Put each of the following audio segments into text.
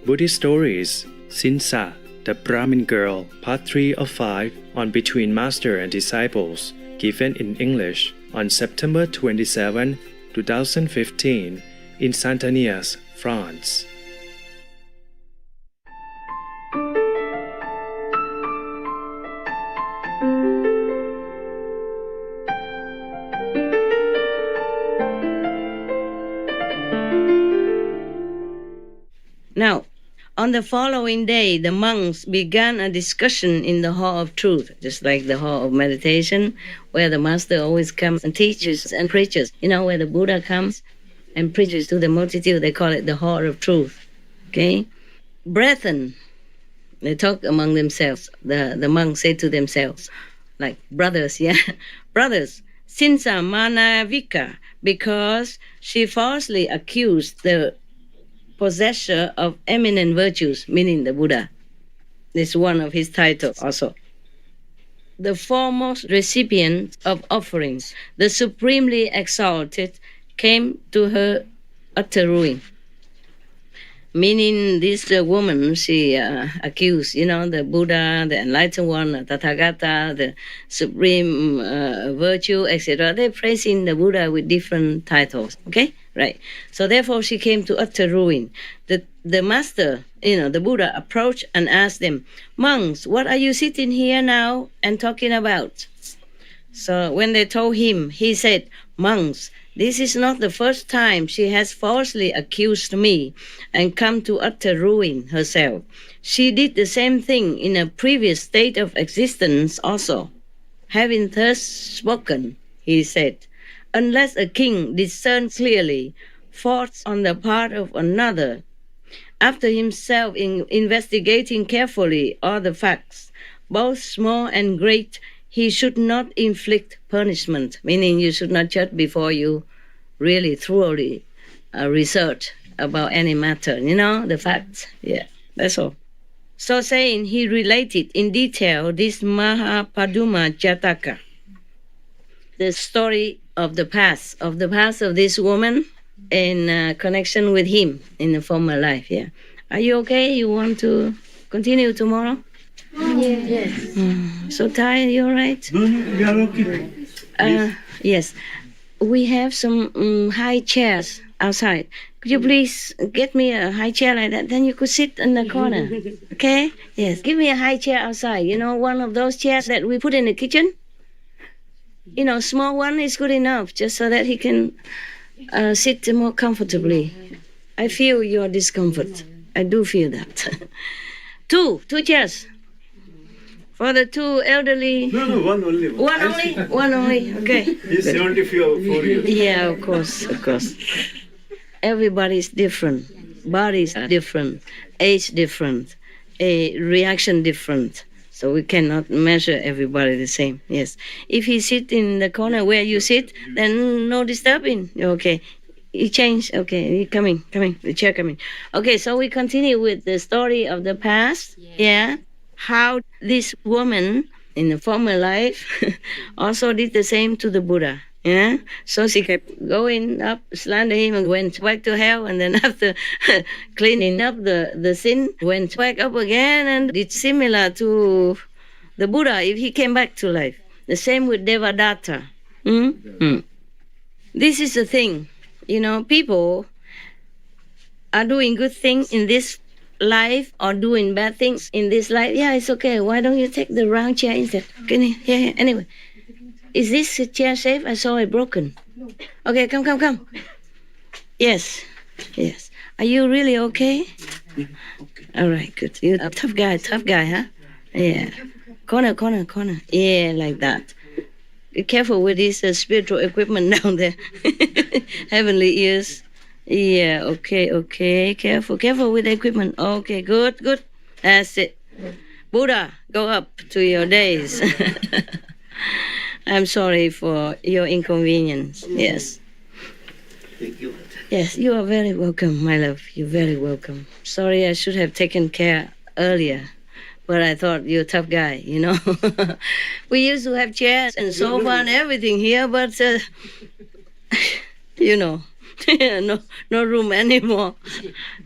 Buddhist Stories, Cinca, the Brahmin Girl, Part 3 of 5 on Between Master and Disciples, given in English on September 27, 2015, in Saint-Denis, France. Now, on the following day, the monks began a discussion in the Hall of Truth, just like the Hall of Meditation, where the Master always comes and teaches and preaches. You know, where the Buddha comes and preaches to the multitude, they call it the Hall of Truth. Okay? Brethren, they talk among themselves. The monks say to themselves, like brothers, yeah? Brothers, Cinca Manavika, because she falsely accused the possessor of eminent virtues, meaning the Buddha. This is one of his titles also. The foremost recipient of offerings, the supremely exalted, came to her utter ruin. Meaning this woman, she accused, the Buddha, the enlightened one, the Tathagata, the supreme virtue, etc. They're praising the Buddha with different titles, okay? Right. So therefore she came to utter ruin. The master, the Buddha, approached and asked them, monks, what are you sitting here now and talking about? So when they told him, he said, monks, this is not the first time she has falsely accused me and come to utter ruin herself. She did the same thing in a previous state of existence also. Having thus spoken, he said, unless a king discerns clearly faults on the part of another, after himself investigating carefully all the facts, both small and great, he should not inflict punishment, meaning you should not judge before you really thoroughly research about any matter, the facts. Yeah, that's all. So saying, he related in detail this Mahapaduma Jataka, the story of the past of this woman in connection with him in the former life. Yeah. Are you okay? You want to continue tomorrow? Yes. So tired, you all right? No, we are okay. Yes. We have some high chairs outside. Could you please get me a high chair like that? Then you could sit in the corner. Okay? Yes. Give me a high chair outside. One of those chairs that we put in the kitchen? Small one is good enough, just so that he can sit more comfortably. I feel your discomfort. I do feel that. Two chairs. For the two elderly... No, one only. One only? One only, okay. He's 74 years. Yeah, of course. Everybody's different. Bodies are different. Age different. A reaction different. So we cannot measure everybody the same. Yes. If he sit in the corner where you sit, then no disturbing. Okay. He changed. Okay. He coming. The chair coming. Okay. So we continue with the story of the past. Yeah. How this woman in the former life also did the same to the Buddha. Yeah. So she kept going up, slander him, and went back to hell. And then after cleaning up the sin, went back up again and did similar to the Buddha if he came back to life. The same with Devadatta. This is the thing. People are doing good things in this life or doing bad things in this life. Yeah, it's okay. Why don't you take the round chair instead? Yeah. Anyway. Is this chair safe? I saw it broken. Okay, come. Yes. Are you really okay? Yeah, okay. All right, good. You're a tough guy, huh? Yeah. Corner. Yeah, like that. Be careful with this spiritual equipment down there. Heavenly ears. Yeah, okay. Careful with the equipment. Okay, good. That's it. Buddha, go up to your days. I'm sorry for your inconvenience. Yes. Thank you. Yes, you are very welcome, my love. You're very welcome. Sorry, I should have taken care earlier, but I thought you're a tough guy, We used to have chairs and sofa and everything here, but, no, no room anymore.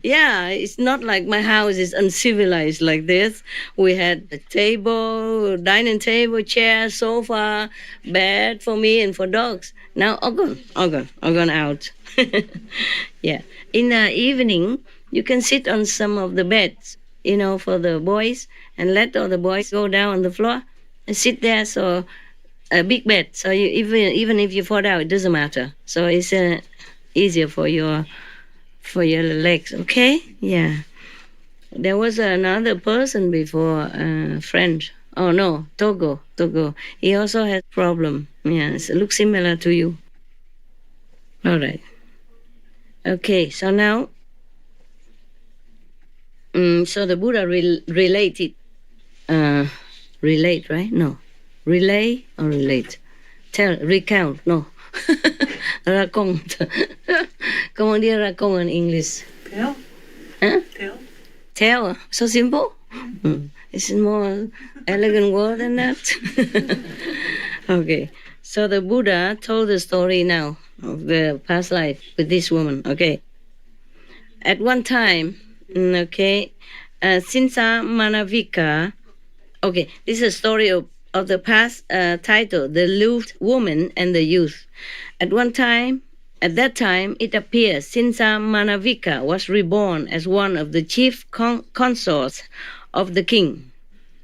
Yeah, it's not like my house is uncivilized like this. We had a table, dining table, chair, sofa, bed for me and for dogs. Now all gone out. Yeah. In the evening, you can sit on some of the beds, for the boys, and let all the boys go down on the floor and sit there. So a big bed. So even if you fall down, it doesn't matter. So it's easier for your legs. Okay, yeah. There was another person before, French. Oh no, Togo. He also has problem. Yes, it looks similar to you. All right. Okay, so now, so the Buddha related, relate, right? No, relay or relate? Recount, no. Raconte. Comment dire raconte in English? Tell. Huh? Tell. Tell. So simple? It's more elegant word than that. Okay. So the Buddha told the story now of the past life with this woman. Okay. At one time, Cinca Manavika. Okay, this is a story of the past title, The Lewd Woman and the Youth. At that time, it appears Cinca Manavika was reborn as one of the chief consorts of the king,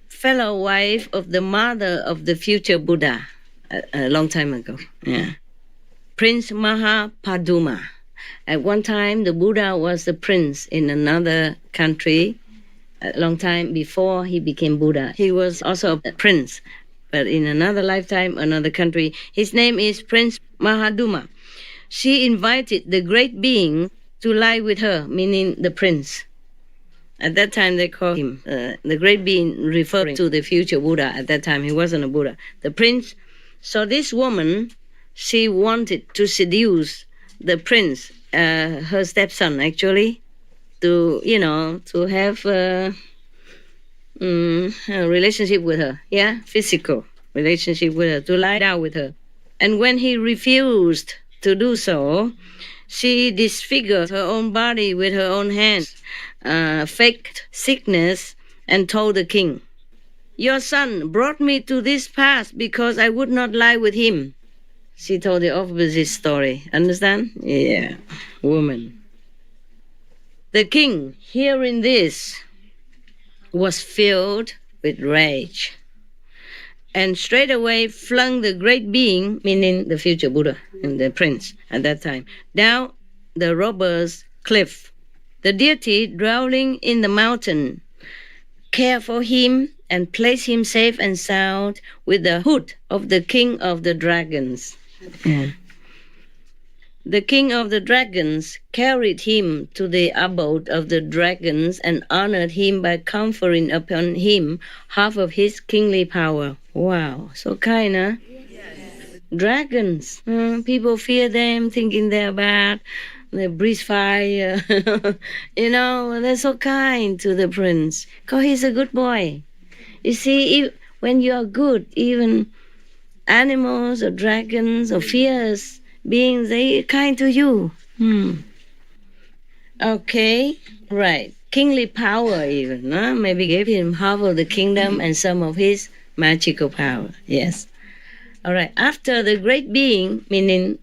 fellow wife of the mother of the future Buddha, a long time ago. Yeah. Prince Mahapaduma. At one time, the Buddha was the prince in another country. A long time before he became Buddha, he was also a prince, but in another lifetime, another country. His name is Prince Mahaduma. She invited the great being to lie with her, meaning the prince. At that time, they called him the great being, referring to the future Buddha. At that time, he wasn't a Buddha. The prince. So this woman, she wanted to seduce the prince, her stepson, actually, to have a relationship with her, physical relationship with her, to lie down with her. And when he refused to do so, she disfigured her own body with her own hands, faked sickness, and told the king, "Your son brought me to this pass because I would not lie with him." She told the opposite story. Understand? Yeah, woman. The king, hearing this, was filled with rage and straightway flung the great being, meaning the future Buddha and the prince at that time, down the robber's cliff. The deity dwelling in the mountain cared for him and placed him safe and sound with the hood of the king of the dragons. Yeah. The king of the dragons carried him to the abode of the dragons and honored him by conferring upon him half of his kingly power. Wow, so kind, huh? Yes. Dragons, people fear them, thinking they're bad. They breathe fire. They're so kind to the prince, because he's a good boy. You see, when you are good, even animals or dragons or fierce beings, they kind to you. Okay, right. Kingly power even, maybe gave him half of the kingdom and some of his magical power. Yes. All right. After the great being, meaning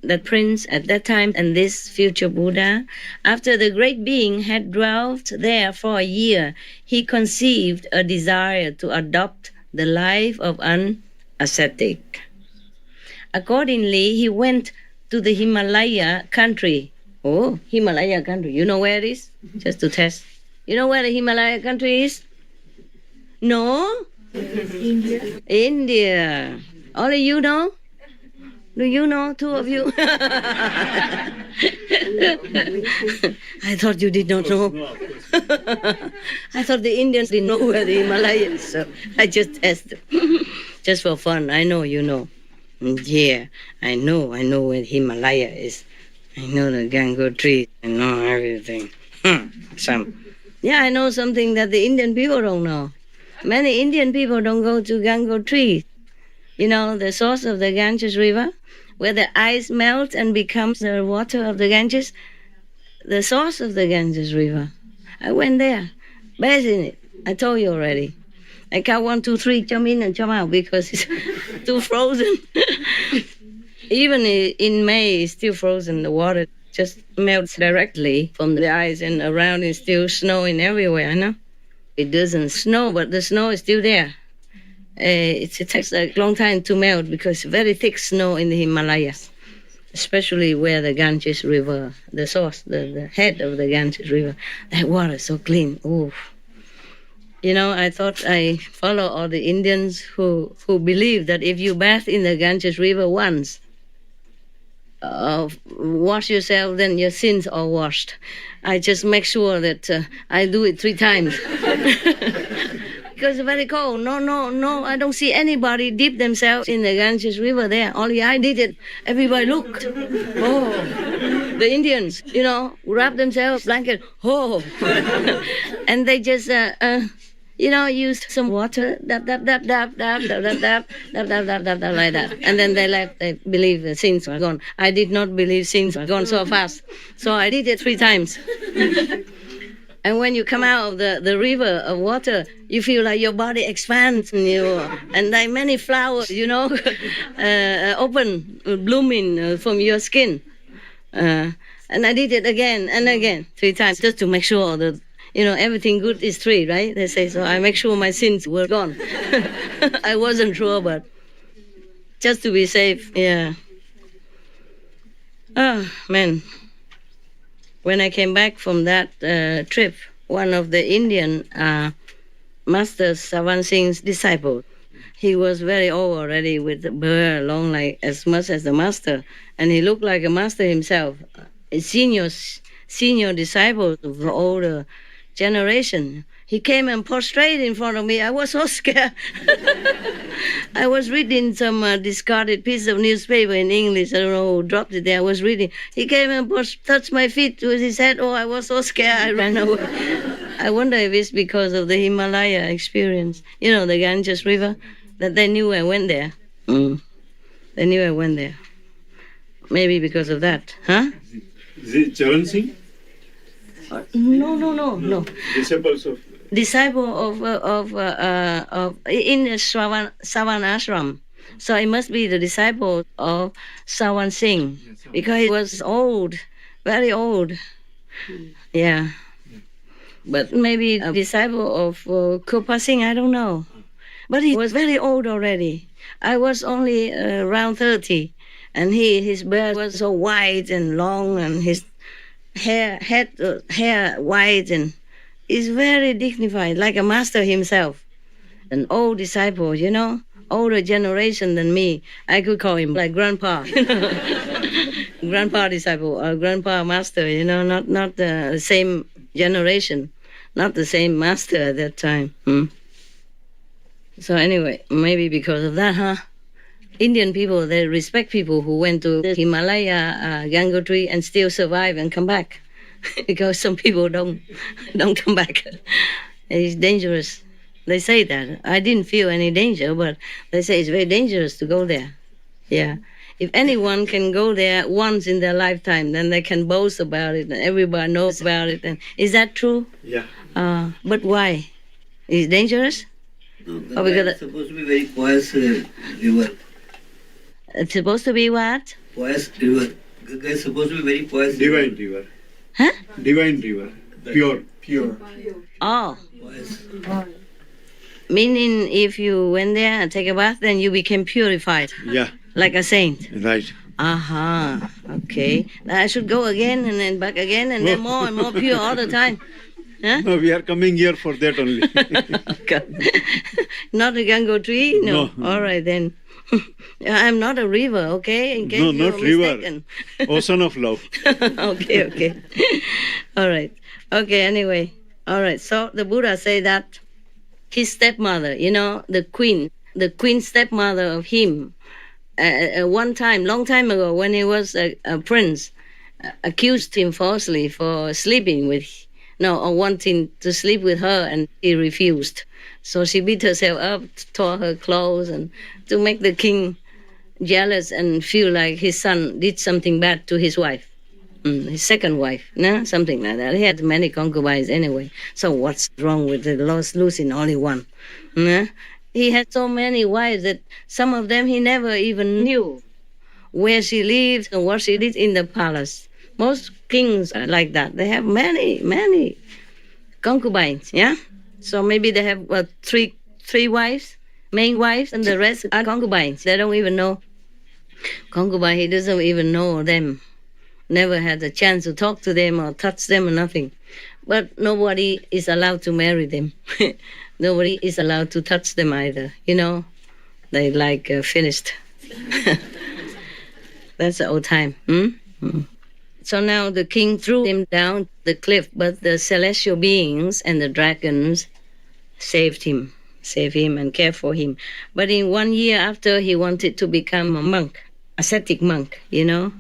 the prince at that time and this future Buddha, after the great being had dwelt there for a year, he conceived a desire to adopt the life of an ascetic. Accordingly, he went to the Himalaya country. Oh, Himalaya country. You know where it is? Just to test. You know where the Himalaya country is? No? India. India. Only you know? Do you know, two of you? I thought you did not know. I thought the Indians didn't know where the Himalaya is, so I just tested. Just for fun. I know you know. Yeah, I know where Himalaya is. I know the Gango tree. I know everything. Yeah, I know something that the Indian people don't know. Many Indian people don't go to Gango tree. The source of the Ganges River. where the ice melts and becomes the water of the Ganges, the source of the Ganges River. I went there, bathed in it. I told you already. I count 1, 2, 3, jump in and jump out because it's too frozen. Even in May, it's still frozen. The water just melts directly from the ice, and around is still snowing everywhere, It doesn't snow, but the snow is still there. It takes a long time to melt because very thick snow in the Himalayas, especially where the Ganges River, the source, the head of the Ganges River, that water is so clean. Ooh. I thought I follow all the Indians who believe that if you bathe in the Ganges River once, wash yourself, then your sins are washed. I just make sure that I do it 3 times. Because it's very cold. No, I don't see anybody dip themselves in the Ganges River there. Only I did it. Everybody looked. Oh, the Indians, wrap themselves blanket. Oh, and they just, use some water, dab, like that. And then they left. They believe the sins were gone. I did not believe sins were gone so fast. So I did it 3 times. And when you come out of the river of water, you feel like your body expands, and like many flowers, open, blooming from your skin. And I did it again and again, 3 times, just to make sure that, everything good is 3, right? They say so. I make sure my sins were gone. I wasn't sure, but just to be safe, yeah. Oh, man. When I came back from that trip, one of the Indian Master Savan Singh's disciples, he was very old already with the hair long like as much as the master, and he looked like a master himself, a senior disciple of the older generation. He came and prostrated in front of me. I was so scared. I was reading some discarded piece of newspaper in English. I don't know who dropped it there. I was reading. He came and touched my feet with his head. Oh, I was so scared. I ran away. I wonder if it's because of the Himalaya experience. The Ganges River, that they knew I went there. They knew I went there. Maybe because of that. Huh? Is it Charan Singh? No. Disciple of in the Savan Ashram. So it must be the disciple of Savan Singh, because he was old, very old. Yeah. But maybe a disciple of Kirpa Singh, I don't know. But he was very old already. I was only around 30, and his beard was so wide and long, and his hair white, and is very dignified, like a master himself. An old disciple, older generation than me. I could call him like grandpa, grandpa disciple or grandpa master, not the same generation, not the same master at that time. So anyway, maybe because of that, huh? Indian people, they respect people who went to the Himalaya Gangotri and still survive and come back. Because some people don't come back. It's dangerous. They say that. I didn't feel any danger, but they say it's very dangerous to go there. Yeah. If anyone can go there once in their lifetime, then they can boast about it and everybody knows about it. And is that true? Yeah. But why? Is it dangerous? No, it's supposed to be very pious river. It's supposed to be what? Pious river. Ganga is supposed to be very pious. Divine river. Huh? Divine river. Pure. Oh. Pious. Meaning if you went there and take a bath, then you became purified. Yeah. Like a saint. Right. Aha. Okay. I should go again and then back again and then more and more pure all the time. Huh? No, we are coming here for that only. Okay. Not a Gangotri? No. All right then. I'm not a river, okay? In case No, you're not river. mistaken. Ocean of love. Okay. All right. Okay, anyway. All right. So the Buddha say that his stepmother, the queen stepmother of him, one time, long time ago, when he was a prince, accused him falsely for sleeping with, or wanting to sleep with her, and he refused. So she beat herself up, tore her clothes, and to make the king, jealous and feel like his son did something bad to his wife, his second wife, no? Something like that. He had many concubines anyway. So what's wrong with the losing only one? No? He had so many wives that some of them he never even knew where she lived and what she did in the palace. Most kings are like that. They have many concubines, yeah? So maybe they have three wives, main wives, and the rest are concubines. They don't even know. Concubine, he doesn't even know them. Never had a chance to talk to them or touch them or nothing. But nobody is allowed to marry them. Nobody is allowed to touch them either, you know? They finished. That's the old time. So now the king threw him down the cliff, but the celestial beings and the dragons saved him and cared for him. But in 1 year after, he wanted to become a monk, ascetic monk, you know.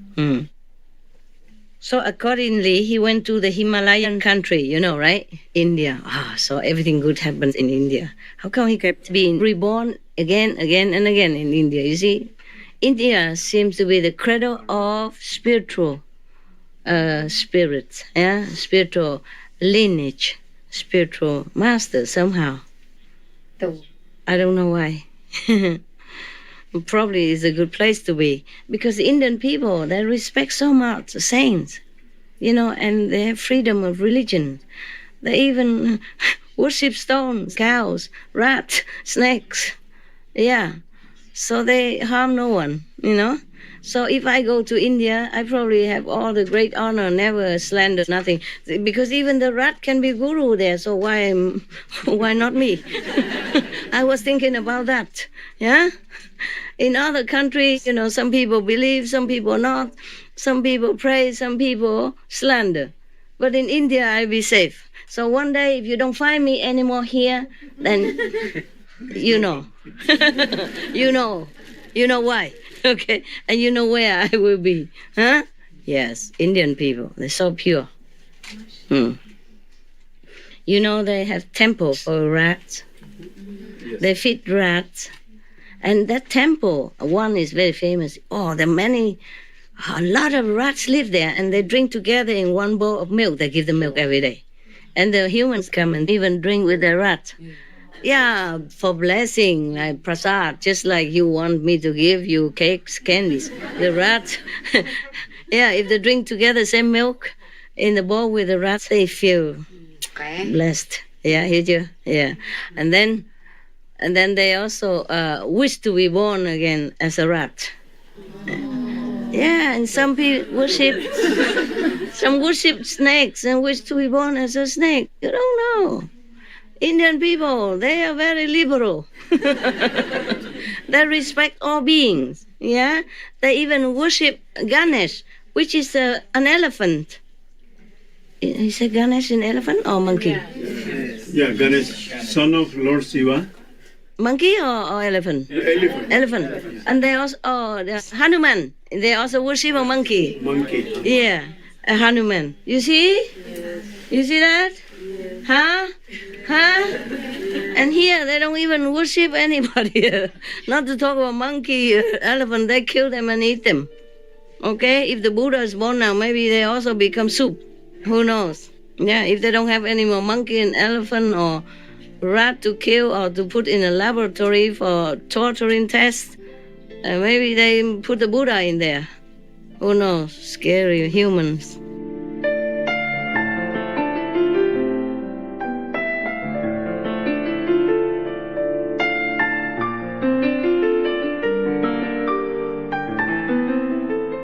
So accordingly, he went to the Himalayan country, you know, right? India. So everything good happens in India. How come he kept being reborn again and again in India? You see, India seems to be the cradle of spiritual spirits, yeah, spiritual lineage, spiritual master somehow. I don't know why. Probably is a good place to be because the Indian people, they respect so much the saints, you know, and they have freedom of religion. They even worship stones, cows, rats, snakes. Yeah. So they harm no one, you know. So if I go to India, I probably have all the great honor, never slander, nothing. Because even the rat can be guru there, so why not me? I was thinking about that, yeah? In other countries, you know, some people believe, some people not. Some people pray, some people slander. But in India, I'll be safe. So one day, if you don't find me anymore here, then you know. You know why. Okay, and you know where I will be, huh? Yes, Indian people, they're so pure. You know, they have temple for rats. Yes. They feed rats. And that temple, one is very famous. Oh, there are a lot of rats live there, and they drink together in one bowl of milk. They give them milk every day. And the humans come and even drink with the rats. Yeah, for blessing, like prasad, just like you want me to give you cakes, candies. The rats, yeah, if they drink together same milk in the bowl with the rats, they feel blessed. Yeah, hear you? Yeah. And then they also wish to be born again as a rat. Yeah, and some people worship snakes and wish to be born as a snake. You don't know. Indian people, they are very liberal. They respect all beings. Yeah, they even worship Ganesh, which is an elephant. Is it Ganesh an elephant or monkey? Yeah, Ganesh, son of Lord Shiva. Monkey or elephant? Elephant. And they also, there's Hanuman. They also worship a monkey. Monkey. Yeah, a Hanuman. You see? You see that? Huh? And here they don't even worship anybody. Not to talk about monkey, elephant, they kill them and eat them. Okay? If the Buddha is born now, maybe they also become soup. Who knows? Yeah, if they don't have any more monkey and elephant or rat to kill or to put in a laboratory for torturing tests, maybe they put the Buddha in there. Who knows? Scary humans.